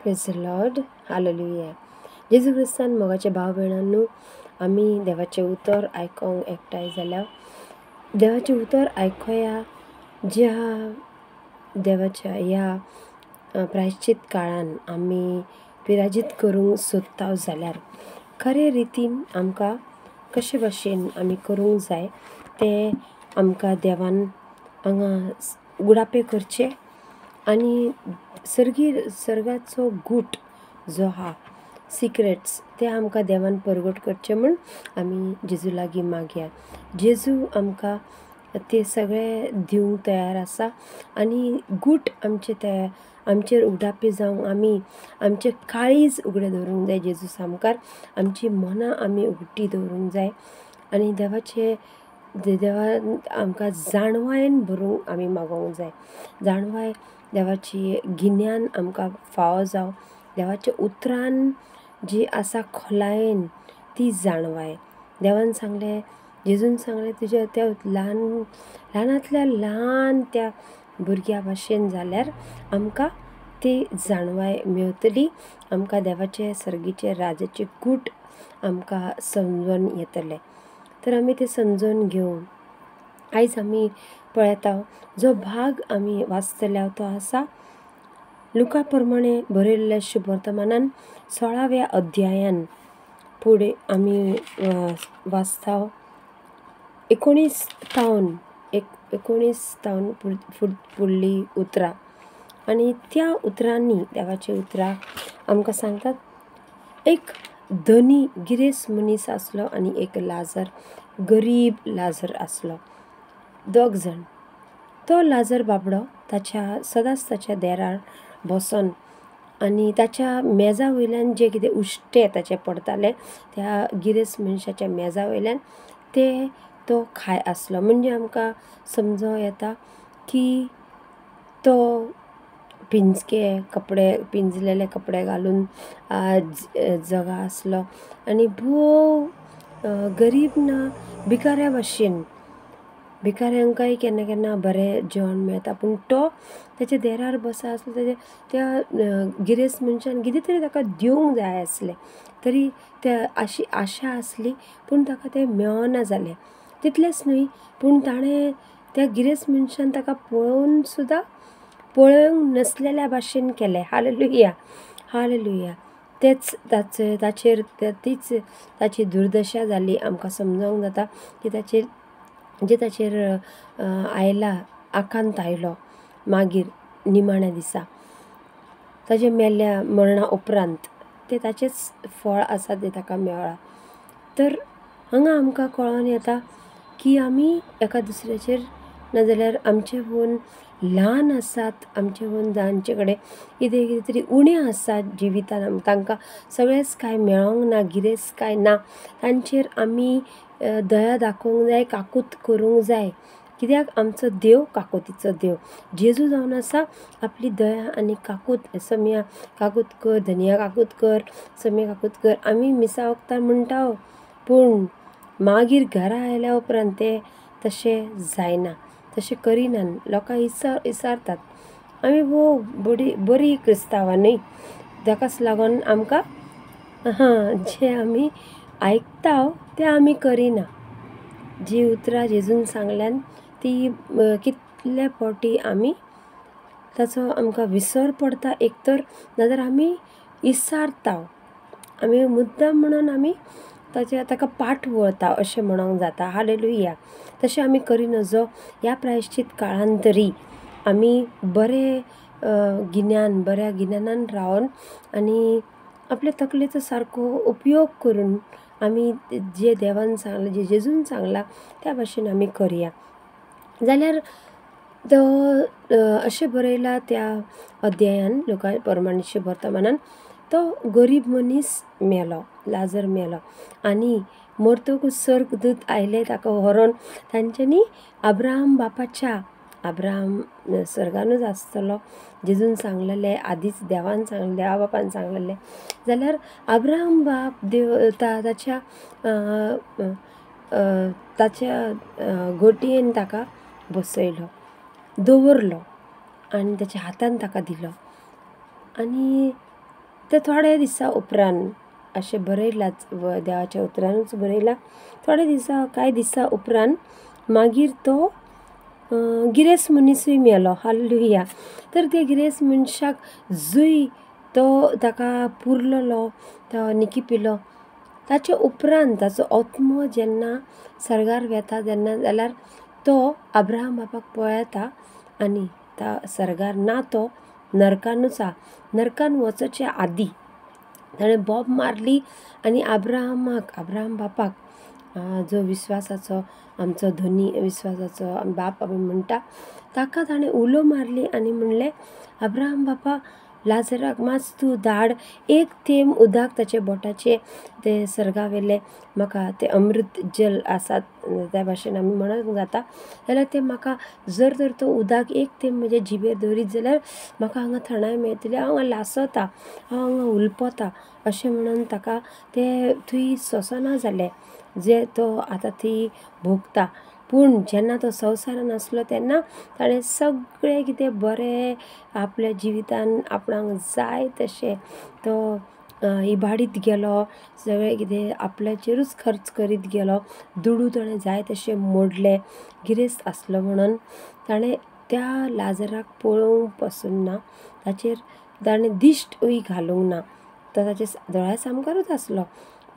Praise the Lord. Hallelujah. जेजू क्रिस्तान मोगाचे भाव भयणांनो, आमी देवाचे उतर आयकोंक एकठांय जाल्या. देवाचे उतर आयकोया. ज्या देवाच्या ह्या प्रायश्चित काळान आमी विराजीत करूंक सोदता जाल्यार खरे रितीन आमकां कशे भाशेन आमी करूंक जाय ते आमकां देवान हांगा उगडापे करचे आनी सर्गाचो गूट जो आहा सिक्रेट्स ते आमकां देवान परगट करचे म्हूण आमी जेजू लागीं मागया. जेजू आमकां ते सगळे दिवंक तयार आसा आनी गूट आमचेर उगडापे जावंक आमी आमचें काळीज उगडें दवरूंक जाय. जेजू सामकार आमची मनां आमी उगडी दवरूंक जाय आनी देवान आमकां जाणवायेन भरूंक आमी मागोंक जाय. जाणवाय देवाची गिन्यान आमकां फावो जावं. देवाच्या उतरान जी आसा खोलायेन ती जाणवाय. देवान सांगलें, जेजून सांगलें, तुज्या त्या ल्हानांतल्या ल्हान त्या भुरग्या भाशेन जाल्यार आमकां ती जाणवाय मेवतली. आमकां देवाचे सर्गीचे राजाचे गूट आमकां समजून येतले. तर आमी ते समजून घेवंक आयज आमी पळयता जो भाग आमी वाचतल्या तो आसा लुका प्रमाणे बरयल्ल्या शुभ वर्तमानान 16व्या अध्यायान फुडें आमी वाचता 19 फुडलीं उतरां. आनी त्या उतरांनी देवाची उतरां आमकां सांगतात एक धनी गिरेस्त मनीस आसलो आनी एक लाजर गरीब लाजर आसलो. दोग जाण. तो लाजर बाबडो सदांच ताच्या देरार बसून आनी ताच्या मेजा वयल्यान जे कितें उश्टे ताचे पडटाले त्या गिरेस्त मनशाच्या मेजा वयल्यान ते तो खाय आसलो. म्हणजे आमकां समजूं येता की तो पिंजलेले कपडे घालून जगा आसलो आनी भोव गरीब ना भिकाऱ्या भाशेन. भिकाऱ्यांकाय केन्ना केन्ना बरें जेवण मेळटा पूण तो तेच्या देरार बसा आसलो. त्या गिरेस्त मनशान कितें तरी ताका दिवंक जाय आसलें तरी त्या आशा आसली पूण ताका तें मेळना जालें. तितलेंच न्हय पूण ताणें त्या गिरेस्त मनशान ताका पळोवन सुद्दां पळोवंक नसलेल्या भाशेन केलें. हालेलुया. हालेलुया. तीच ताची दुर्दशा जाली. आमकां समजूंक जाता की ताचेर आयला आकांत आयलो मागीर निमाण्या दिसा ताचे मरणा उपरांत ते ताचेच फळ आसा ते ताका मेळ्ळां. तर हांगा आमकां कळोन येता की आमी एका दुसऱ्याचेर नाजाल्यार आमचे होन ल्हान आसात, आमचे होन जांचे कडेन कितें तरी उणें आसात जिवितान, तांकां सगळेंच कांय मेळोंक ना, गिरेस्त कांय ना, तांचेर आमी दया दाखोवंक जाय, काकूत करूंक जाय. कित्याक आमचो देव काकुतीचो देव. जेजू जावन आसा आपली दया आनी काकूत. सम्या काकूत कर, धनिया काकूत कर, सम्या काकूत कर आमी मिसा वखदार म्हणटा पूण मागीर घरा आयल्या उपरांत ते तशें जायना, तशें करिनान. लोकां इसारतात आमी बरी क्रिस्तांवां न्हय. ताकाच लागून आमकां जें आमी आयकता तें आमी करिना. जी उतरां जेजून सांगल्यान ती कितले फावटी आमी ताचो आमकां विसर पडटा एक तर नाजाल्यार आमी इसारता. आमी मुद्दम म्हणून आमी ताका पाट वळता अशें म्हणूंक जाता. हालेलुया. तशें आमी करिना. जो ह्या प्रायश्चित काळान तरी आमी बऱ्या गिन्यानान रावन आनी आपल्या तकलेचो सारको उपयोग करून आमी जे देवान सांगलां, जे जेजून सांगलां त्या भाशेन आमी करया. जाल्यार तो अशें बरयलां त्या अध्यायान लुका प्रमाणे शुभ वर्तमानान तो गरीब मनीस मेलो, लाजर मेलो आनी मरतकूच स्वर्गदूत आयले ताका व्हरोन तांच्यांनी अब्राहम स्वर्गानूच आसतलो जेजून सांगलेलें आदींच देवा बापान सांगलेलें. जाल्यार अब्राहम बाप ताच्या घोटयेन ताका बसयलो, दवरलो आनी ताच्या हातान ताका दिलो आनी ते थोडे दिसा उपरांत अशें बरयलाच देवाच्या उतरांनूच बरयला, कांय दिसा उपरांत मागीर तो गिरेस्त मनीसूय मेलो. हाल्लेलुया. तर ते गिरेस्त मनशाक जूय तो ताका पुरलेलो, तो निकिपिलो, ताचे उपरांत ताचो आत्मो जेन्ना सर्गार वेता जेन्ना, जाल्यार तो अब्राहम बापाक पळयता आनी सर्गार ना, तो नरकानूच आहा. नरकान वचचे आदीं ताणें बोब मारली आनी अब्राहम बापाक, जो विस्वासाचो आमचो धनी, विस्वासाचो बाप आमी म्हणटा, ताका ताणें उलो मारली आनी म्हणलें, अब्राहम बापा, लाजराक मातसो तूं धाड, एक थेंब उदक ताचे बोटाचे ते सर्गावेले म्हाका, ते अमृत जल आसात त्या भाशेन आमी म्हणूंक जाता, जाल्यार ते म्हाका, जर तर तो उदक एक थेंब म्हजे जिबेर दवरीत जाल्यार म्हाका हांगा थंडाय मेळटली, हांव हांगा लासता, हांव हांगा उलपता, अशें म्हणून ताका ते थंय सोंसना जालें जे तो आतां थंय भोगता. पूण जेन्ना तो संवसारान आसलो तेन्ना ताणें सगळें कितें बरें आपल्या जिवितान आपणाक जाय तशें तो इबाडीत गेलो, सगळें कितें आपल्याचेरूच खर्च करीत गेलो, दुडू ताणें जाय तशें मोडले. गिरेस्त आसलो म्हणून ताणें त्या लाजराक पळोवंक पासून ना, ताचेर ताणें दिश्टूय घालूंक ना. तो ताच्या दोळ्या सामकारूच आसलो,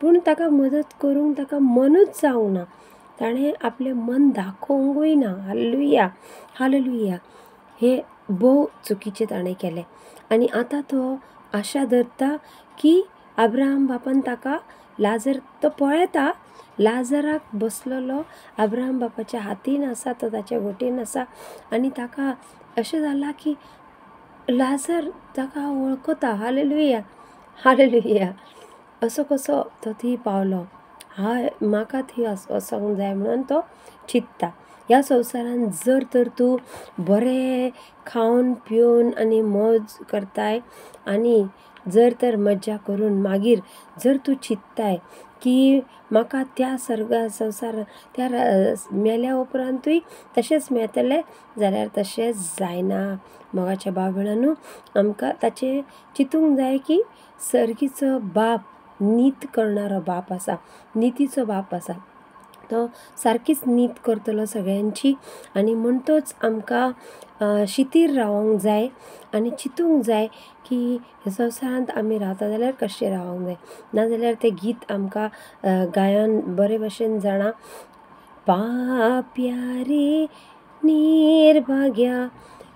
पूण ताका मदत करूंक ताका मनूच जावंक ना. ताणें आपलें मन दाखोवंकूय ना. हाल्लेलुया. हाल्लेलुया. हे भोव चुकीचें ताणें केलें. आनी आतां तो आशा धरता की अब्राहम बापान ताका लाजर तो पळयता, लाजराक बसलेलो अब्राहम बापाच्या हातीन आसा, तो ताच्या वटेन आसा आनी ताका अशें जाला की लाजर ताका वळखता. हाल्लेलुया. हाल्लेलुया. असो कसो तो थंय पावलो, म्हाका थंय वचोंक जाय म्हणून तो चिंत्ता. ह्या संवसारान जर तर तूं बरें खावन पिवन आनी मौज करताय आनी जर तर मज्जा करून मागीर जर तूं चिंत्ताय की म्हाका त्या संवसार त्या मेल्या उपरांतूय तशेंच मेळटलें, जाल्यार तशेंच जायना. मोगाच्या भाव भयणांनो, आमकां ताचें चिंतूंक जाय की सर्गीचो बाप नीत करणारो बाप आसा, नितीचो बाप आसा. तो सारकीच नीत करतलो सगळ्यांची आनी म्हणटोच आमकां शिथीर रावोंक जाय आनी चिंतूंक जाय की ह्या संवसारांत आमी रावता जाल्यार कशें रावोंक जाय. नाजाल्यार तें गीत आमकां गायन बरे भशेन जाणा, पाप्या रे निर्भाग्या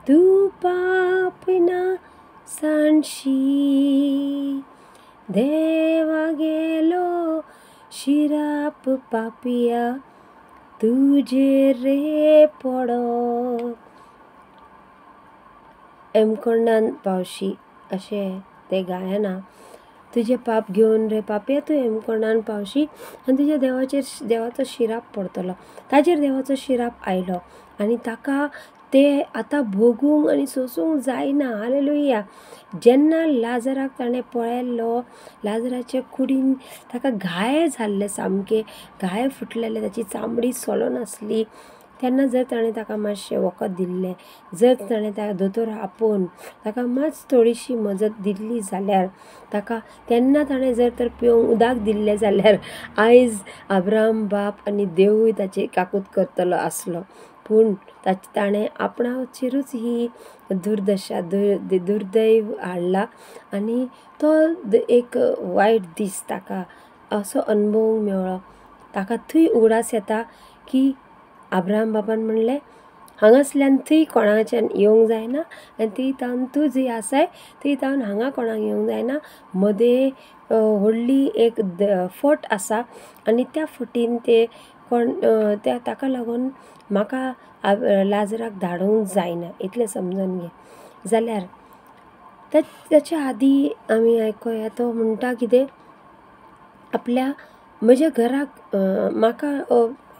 तूं पाप ना सांडशी, देवा गेलो शिराप पापिया तुजेर रे पडो. एमकोंडान पावशी अशें तें गायना. तुजे पाप घेवन रे पापिया तूं एमकोंडान पावशी आनी तुज्या देवाचो शिराप पडटलो. ताजेर देवाचो शिराप आयलो आनी ताका तें आतां भोगूंक आनी सोसूंक जायना. हाल्लेलुया. जेन्ना लाजराक ताणें पळयल्लो, लाजराचे कुडीन ताका घाये जाल्ले, सामके घाये फुटलेले, ताची चामडी सोलोन आसली, तेन्ना जर ताणें ताका मातशें वखद दिल्लें, जर ताणें त्या दोतोर आपोवन ताका मातशी थोडीशी मजत दिल्ली जाल्यार ताका, तेन्ना ताणें जर तर पिवंक उदक दिल्लें जाल्यार आयज अब्राहम बाप आनी देवूय ताची काकूट करतलो आसलो. पूण ताणें आपणाचेरूच ही दुर्दशा दुर्दैव हाडला आनी तो एक वायट दीस ताका असो अनुभवूंक मेळ्ळो. ताका थंय उगडास येता की अब्राहम बापान म्हणलें, हांगासल्यान थंय कोणाच्यान येवंक जायना आनी थंय तावन तूं जंय आसाय थंय तावन हांगा कोणाक येवंक जायना. मदें व्हडली एक फट आसा आनी त्या फटीन ताका लागून म्हाका लाजराक धाडूंक जायना, इतलें समजून घे. जाल्यार ताच्या आदीं आमी आयकोया, तो म्हणटा कितें, म्हज्या घराक म्हाका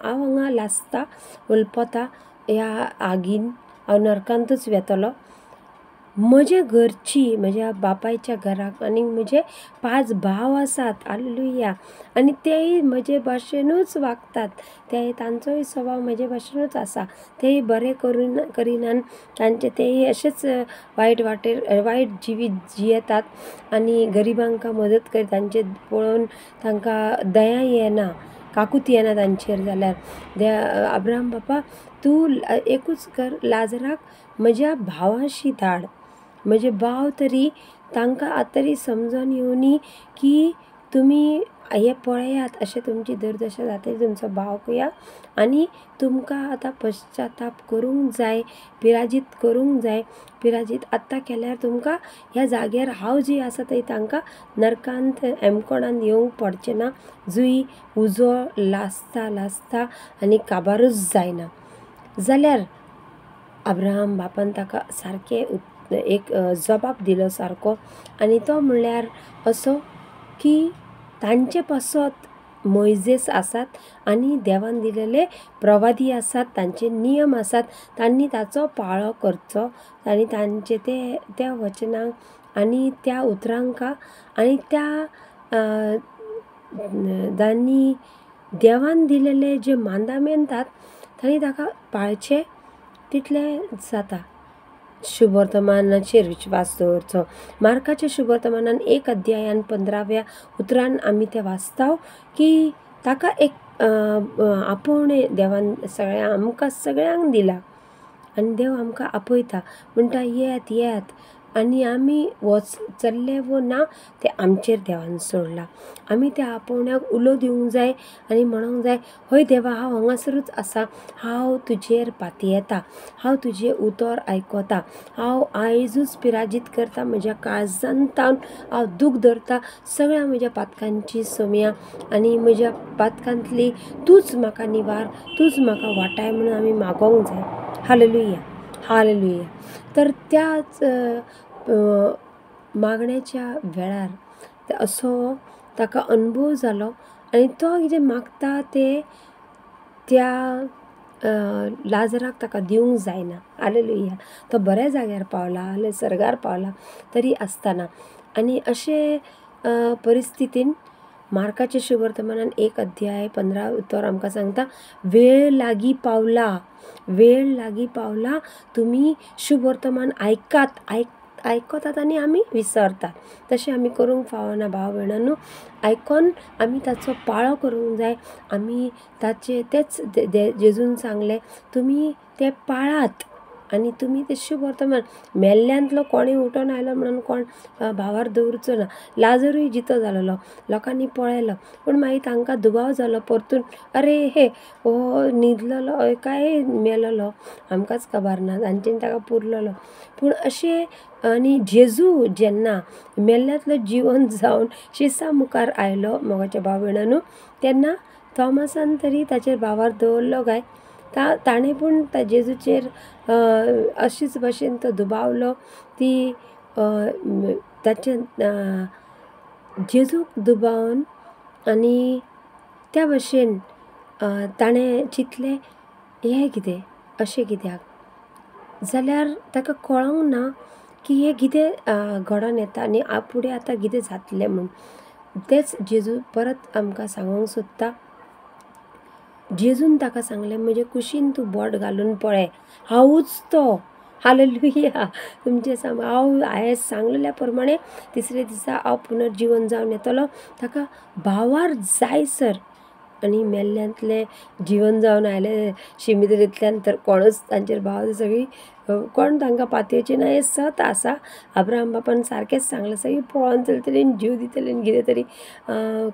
हांव हांगा लासता, उलपता ह्या आगीन, हांव नरकांतूच वेतलो, म्हजे घरची म्हज्या बापायच्या घराक आनी म्हजे 5 भाव आसात. हालेलुया. आनी तेय म्हजे भाशेनूच वागतात. ते तांचोय स्वभाव म्हजे भाशेनूच आसा. तेय बरें करिनान तांचे तेय अशेंच वायट वाटेर वायट जिवीत जियेतात आनी गरिबांकां मदत करी तांचे पळोवन तांकां दया येना, काकूत येना तांचेर. जाल्यार अब्राहम बापा तूं एकूच कर, लाजराक म्हज्या भावाशी धाड. म्हजे भाव तरी तांकां तरी समजोन येवनी की तुमी हे पळयात अशें तुमची दुर्दशा जाता तुमचो भाव पया आनी तुमकां आतां पश्चाताप करूंक जाय, पिराजीत करूंक जाय. पिराजीत आत्तां केल्यार तुमकां ह्या जाग्यार हांव जी आसा थंय तांकां नरकांत हेमकोणांत येवंक पडचें ना. जुंय उजो लासता आनी काबारूच जायना. जाल्यार अब्राहम बापान ताका सारकें एक जबाब दिलो सारको. आनी तो म्हणल्यार असो की तांचे पासत मोइजेस आसात आनी देवान दिलेले प्रवादी आसात, तांचे नियम आसात. तांणी ताचो पाळो करचो आनी तांचे त्या वचनांक आनी त्या उतरांक आनी त्या तांणी देवान दिलेले जे मांदामेंतात तांणी ताका पाळचे तितले जाता. शुभवर्तमानाचेर विश्वास दवरचो. मार्काच्या शुभवर्तमानान 1 अध्यायान 15व्या उतरान आमी ते वाचताव की ताका एक आपोवणे देवान आमकां सगळ्यांक दिला आनी देव आमकां आपयता. म्हणटा येयात येयात आनी आमी चल्ले वो ना तें आमचेर देवान सोडलां. आमी त्या आपोवण्याक उलो दिवंक जाय आनी म्हणूंक जाय हय देवा हांव हांगासरूच आसा, हांव तुजेर पातयेता, हांव तुजें उतर आयकोता, हांव आयजूच पिराजीत करता, म्हज्या काळजांतान हांव दूख धरता सगळ्या म्हज्या पातकांची सोम्या आनी म्हज्या पातकांतली तूंच म्हाका निवार, तूंच म्हाका वाटाय म्हणून आमी मागोंक जाय. Hallelujah hallelujah. तर त्याच मागण्याच्या वेळार असो ताका अनुभव जालो आनी तो कितें मागता तें त्या लाजराक ताका दिवंक जायना. हालेलुया. तो बऱ्या जाग्यार पावला, सर्गार पावला तरी आसतना आनी अशे परिस्थितीन मार्काच्या शुभवर्तमानान 1 अध्याय 15 उतर आमकां सांगता वेळ लागीं पावला, वेळ लागीं पावला. तुमी शुभवर्तमान आयकतात आनी आमी विसरतात. तशें आमी करूंक फावना भाव भयणांनो. आयकोन आमी ताचो पाळो करूंक जाय. आमी तेच जेजून सांगलें तुमी तें पाळात आनी तुमी तें शुभवर्तमान मेल्ल्यांतलो कोणूय उठोन आयलो म्हणून कोण भावार दवरचो ना. लाजरूय जितो जालोलो, लोकांनी पळयलो पूण मागीर तांकां दुबाव जालो परतून अरे हे हो न्हिदलोलो काय मेलोलो आमकांच खबर ना, तांच्यानी ताका पुरलोलो. पूण अशें आनी जेजू जेन्ना मेल्ल्यांतलो जिवंत जावन शिसा मुखार आयलो मोगाच्या भाव भयणांनो तेन्ना थॉमसान तरी ताचेर भावार दवरलो काय ताणें पूण जेजूचेर अशीच भाशेन तो दुबावलो. ती ताचे जेजूक दुबावन आनी त्या भाशेन ताणें चिंतलें हें कितें अशें कित्याक. जाल्यार ताका कळोंक ना की हें कितें घडोन येता आनी फुडें आतां कितें जातलें म्हूण. तेंच जेजू परत आमकां सांगूंक सोदता. जेजून ताका सांगलें म्हजे कुशीन तूं बोट घालून पळय, हांवूच तो. हालेलुया. तुमचें हांव हांवें सांगलेल्या प्रमाणें तिसरे दिसा हांव पुनर्जीवन जावन येतलो. ताका भावार जायसर आनी मेल्ल्यांतलें जिवन जावन आयले शिमितरींतल्यान तर कोणूच तांचेर भाव सगळीं कोण तांकां पातयेचें ना. हें सत आसा. अब्राहम बापान सारकेंच सांगलें सगळीं पळोवन चलतलीं आनी जीव दितलीं आनी कितें तरी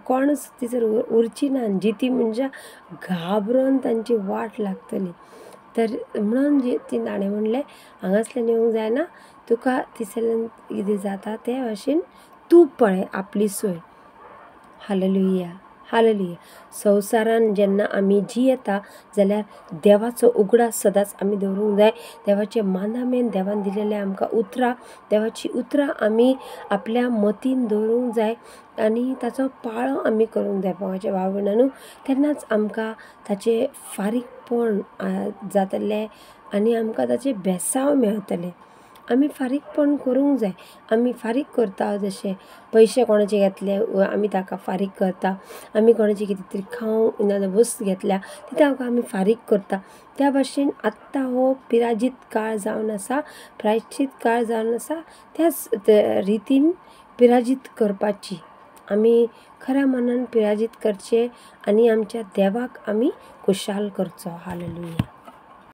कोणूच तिचेर उरची ना. जिती म्हणजे घाबरोवन तांची वाट लागतली. तर म्हणून ताणें म्हणलें हांगासल्यान येवंक जायना, तुका तिसऱ्यान कितें जाता ते भाशेन तूं पळय आपली सोय. Hallelujah hallelujah. संवसारान जेन्ना आमी जियेता जाल्यार देवाचो उगडास सदांच आमी दवरूंक जाय. देवाचें मांदामेन देवान दिलेलें आमकां उतरां, देवाची उतरां आमी आपल्या मतीन दवरूंक जाय आनी ताचो पाळो आमी करूंक जाय भावाच्या भाव भयणांनो. तेन्नाच आमकां ताचें फारीकपण जातलें आनी आमकां ताचें भेसाव मेळटलें. आमी फारीक पण करूंक जाय. आमी फारीक करता जशे पयशे कोणाचे घेतले आमी ताका फारीक करता. आमी कोणाची कितें तरी खावंक नाजाल्यार वस्त घेतल्या ती ताका आमी फारीक करता. त्या भाशेन आत्तां हो पिराजीत काळ जावन आसा, प्रायश्चीत काळ जावन आसा. त्याच रितीन पिराजीत करपाची. आमी खऱ्या मनान पिराजीत करचें आनी आमच्या देवाक आमी खुशाल करचो. हालेलुया.